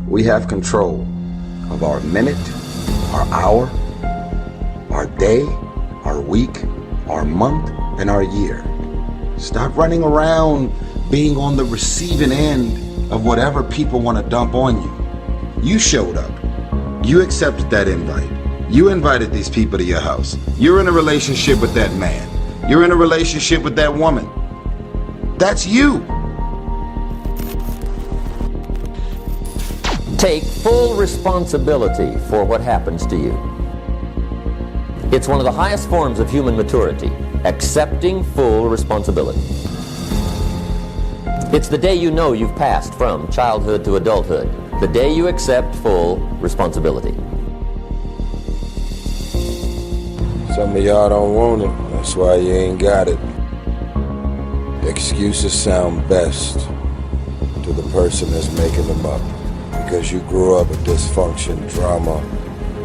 We have control of our minute, our hour, our day, our week, our month, and our year. Stop running around being on the receiving end of whatever people want to dump on you. You showed up. You accepted that invite. You invited these people to your house. You're in a relationship with that man. You're in a relationship with that woman. That's you. Take full responsibility for what happens to you. It's one of the highest forms of human maturity, accepting full responsibility. It's the day you know you've passed from childhood to adulthood, the day you accept full responsibility. Some of y'all don't want it, that's why you ain't got it. Excuses sound best to the person that's making them up, because you grew up with dysfunction, drama,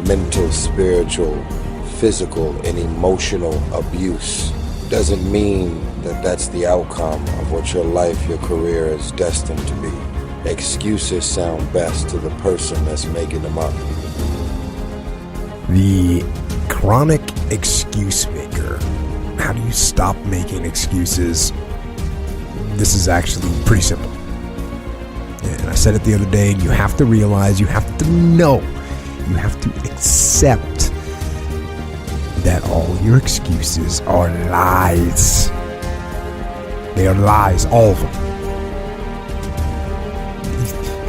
mental, spiritual, physical, and emotional abuse. Doesn't mean that that's the outcome of what your life, your career is destined to be. Excuses sound best to the person that's making them up. The chronic excuse maker. How do you stop making excuses? This is actually pretty simple. And I said it the other day, and you have to realize, you have to know, you have to accept that all your excuses are lies. They are lies, all of them.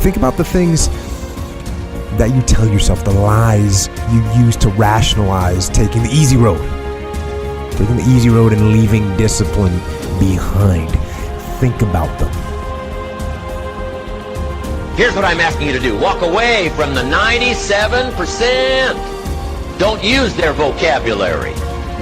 Think about the things that you tell yourself, the lies you use to rationalize taking the easy road. Taking the easy road and leaving discipline behind. Think about them. Here's what I'm asking you to do. Walk away from the 97%. Don't use their vocabulary.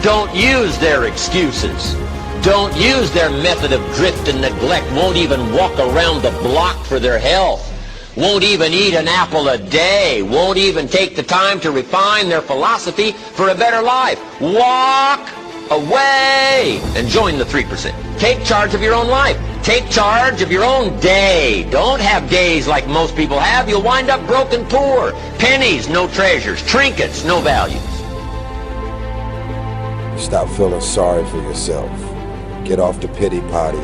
Don't use their excuses. Don't use their method of drift and neglect. Won't even walk around the block for their health. Won't even eat an apple a day. Won't even take the time to refine their philosophy for a better life. Walk away and join the 3%. Take charge of your own life. Take charge of your own day. Don't have days like most people have. You'll wind up broke and poor. Pennies, no treasures. Trinkets, no values. Stop feeling sorry for yourself. Get off the pity potty.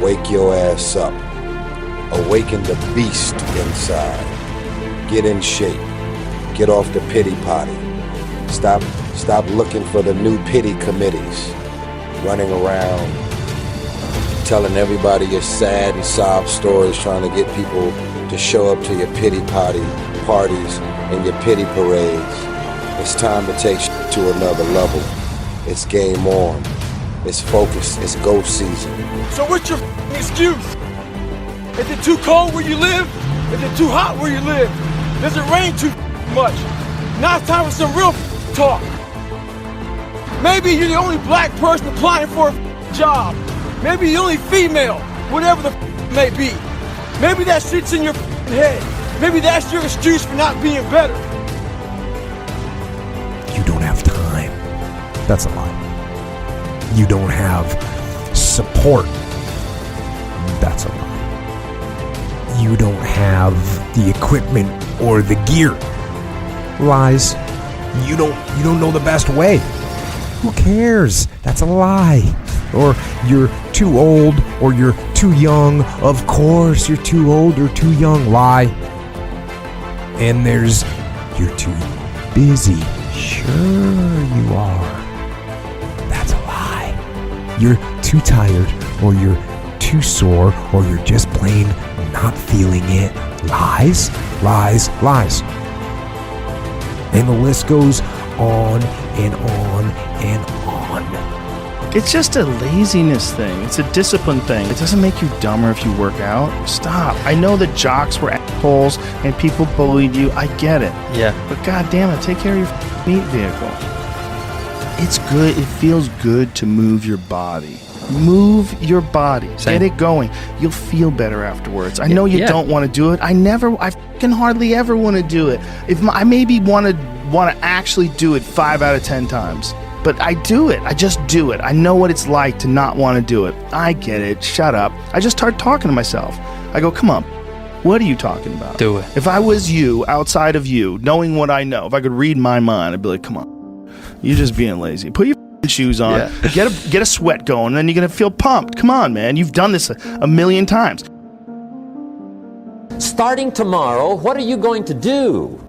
Wake your ass up. Awaken the beast inside. Get in shape. Get off the pity potty. Stop looking for the new pity committees. Running around telling everybody your sad and sob stories, trying to get people to show up to your pity parties and your pity parades. It's time to take to another level. It's game on. It's focus. It's go season. So what's your excuse? Is it too cold where you live? Is it too hot where you live? Does it rain too much? Now it's time for some real talk. Maybe you're the only black person applying for a job. Maybe you're the only female, whatever the it may be. Maybe that shit's in your head. Maybe that's your excuse for not being better. You don't have time. That's a lie. You don't have support. That's a lie. You don't have the equipment or the gear. Lies. You don't know the best way. Who cares? That's a lie. Or you're too old, or you're too young. Of course you're too old or too young. Lie. And there's you're too busy. Sure you are. That's a lie. You're too tired, or you're too sore, or you're just plain not feeling it. Lies, lies, lies. And the list goes on and on and on. It's just a laziness thing. It's a discipline thing. It doesn't make you dumber if you work out. Stop. I know that jocks were assholes and people bullied you. I get it. Yeah. But god damn it, take care of your meat vehicle. It's good. It feels good to move your body. Move your body. Same. Get it going. You'll feel better afterwards. I know you don't want to do it. I can hardly ever want to do it. I maybe want to actually do it 5 out of 10 times. But I do it. I just do it. I know what it's like to not want to do it. I get it. Shut up. I just start talking to myself. I go, come on. What are you talking about? Do it. If I was you, outside of you, knowing what I know, if I could read my mind, I'd be like, come on, you're just being lazy. Put your shoes on, get a sweat going, and then you're going to feel pumped. Come on, man. You've done this a million times. Starting tomorrow, what are you going to do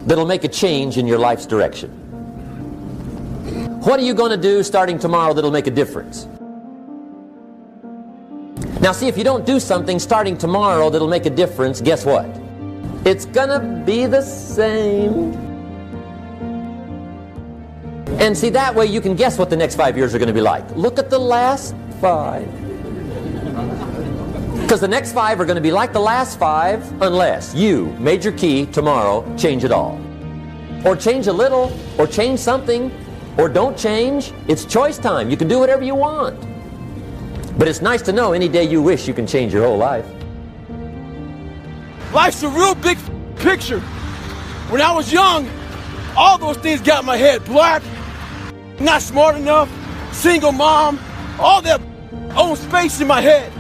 that'll make a change in your life's direction? What are you going to do starting tomorrow that'll make a difference? Now see, if you don't do something starting tomorrow that'll make a difference, guess what? It's gonna be the same. And see, that way you can guess what the next 5 years are gonna be like. Look at the last 5. Because the next 5 are gonna be like the last 5 unless you, major key, tomorrow, change it all. Or change a little, or change something, or don't change. It's choice time. You can do whatever you want. But it's nice to know any day you wish you can change your whole life. Life's a real big picture. When I was young, all those things got in my head. Black, not smart enough, single mom, all that own space in my head.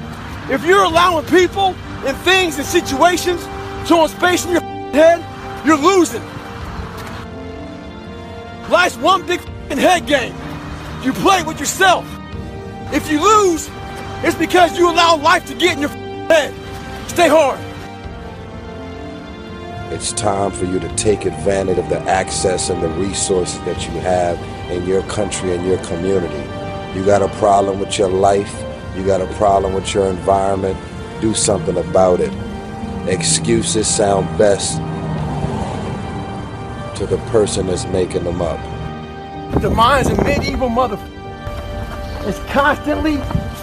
If you're allowing people and things and situations to own space in your head, you're losing. Life's one big head game. You play with yourself. If you lose, it's because you allow life to get in your head. Stay hard. It's time for you to take advantage of the access and the resources that you have in your country and your community. You got a problem with your life, you got a problem with your environment, do something about it. Excuses sound best to the person that's making them up. The mind's a medieval motherfucker. It's constantly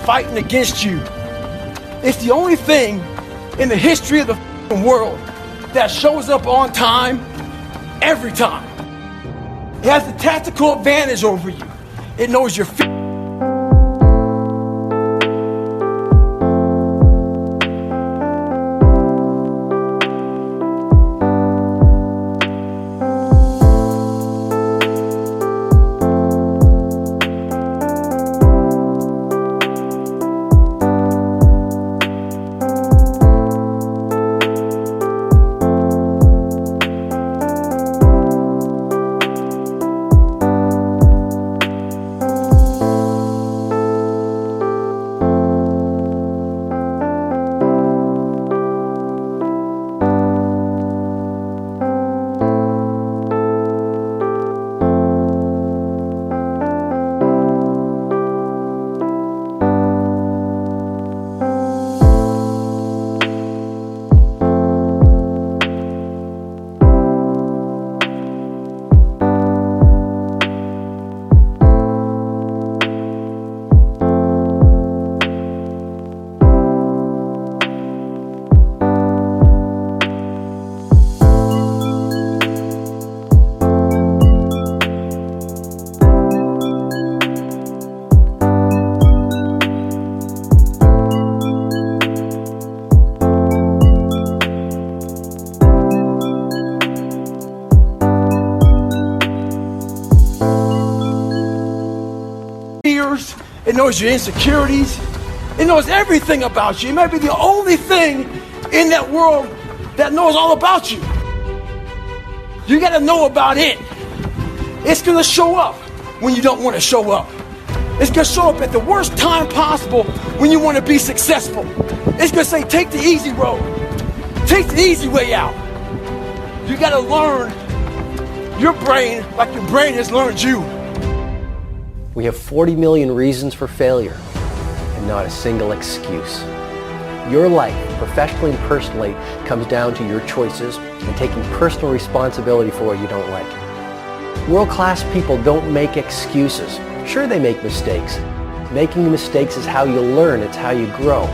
fighting against you. It's the only thing in the history of the world that shows up on time every time. It has the tactical advantage over you. It knows your feet. It knows your insecurities. It knows everything about you. It may be the only thing in that world that knows all about you. You got to know about it. It's going to show up when you don't want to show up. It's going to show up at the worst time possible when you want to be successful. It's going to say, take the easy road. Take the easy way out. You got to learn your brain like your brain has learned you. We have 40 million reasons for failure and not a single excuse. Your life, professionally and personally, comes down to your choices and taking personal responsibility for what you don't like. World-class people don't make excuses. Sure, they make mistakes. Making mistakes is how you learn, it's how you grow.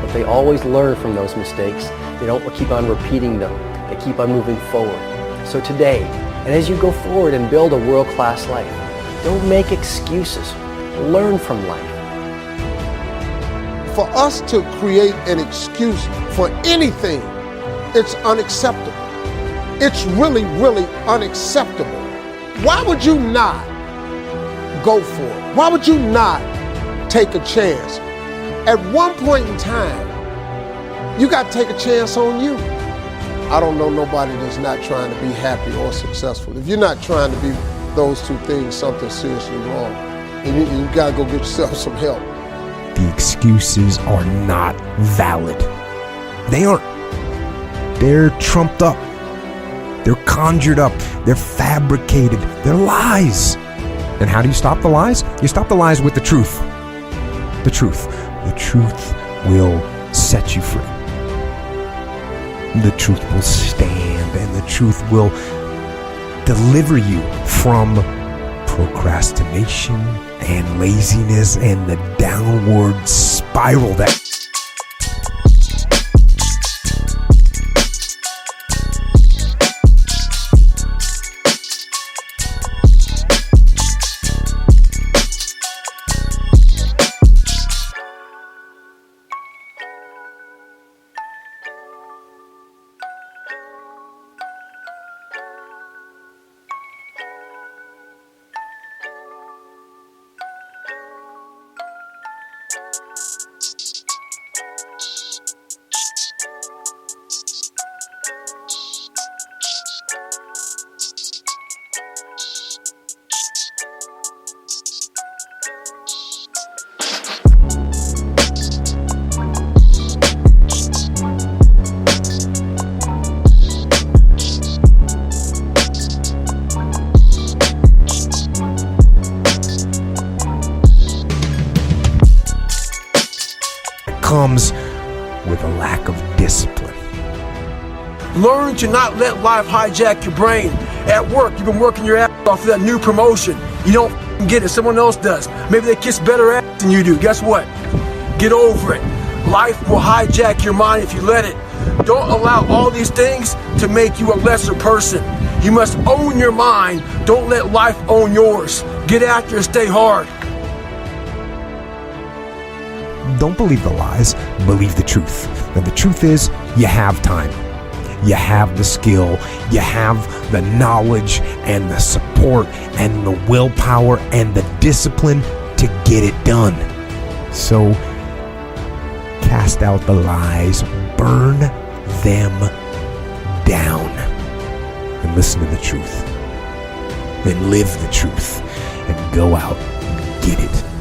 But they always learn from those mistakes. They don't keep on repeating them. They keep on moving forward. So today, and as you go forward and build a world-class life, don't make excuses. Learn from life. For us to create an excuse for anything, it's unacceptable. It's really, really unacceptable. Why would you not go for it? Why would you not take a chance? At one point in time, You got to take a chance on you. I don't know nobody that's not trying to be happy or successful. If you're not trying to be those two things, something's seriously wrong. And you got to go get yourself some help. The excuses are not valid. They aren't. They're trumped up. They're conjured up. They're fabricated. They're lies. And how do you stop the lies? You stop the lies with the truth. The truth. The truth will set you free. The truth will stand, and the truth will deliver you from procrastination and laziness and the downward spiral that comes with a lack of discipline. Learn to not let life hijack your brain. At work, you've been working your ass off for that new promotion. You don't get it, someone else does. Maybe they kiss better ass than you do. Guess what? Get over it. Life will hijack your mind if you let it. Don't allow all these things to make you a lesser person. You must own your mind. Don't let life own yours. Get after it, stay hard. Don't believe the lies, believe the truth. And the truth is, you have time. You have the skill, you have the knowledge and the support and the willpower and the discipline to get it done. So, cast out the lies, burn them down, and listen to the truth. Then live the truth and go out and get it.